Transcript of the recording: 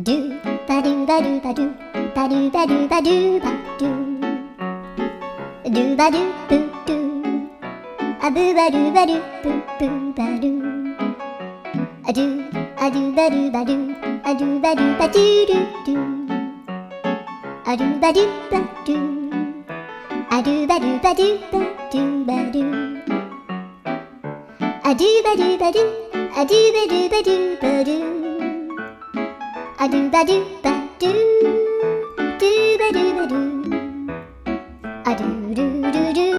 ドゥバドゥバドゥバドゥバドゥバドゥバドゥバドゥドゥバドゥブドゥアブバドゥバドゥブブバドゥアドゥアドゥバドゥバドゥアドゥバドゥバドゥドゥドゥアドゥバドゥバドゥアドゥバドゥバドゥバドゥバドゥアドゥバドゥバドゥアドゥバドゥバドゥバドゥアドゥバドゥバドゥドゥバドゥバドゥアドゥルルル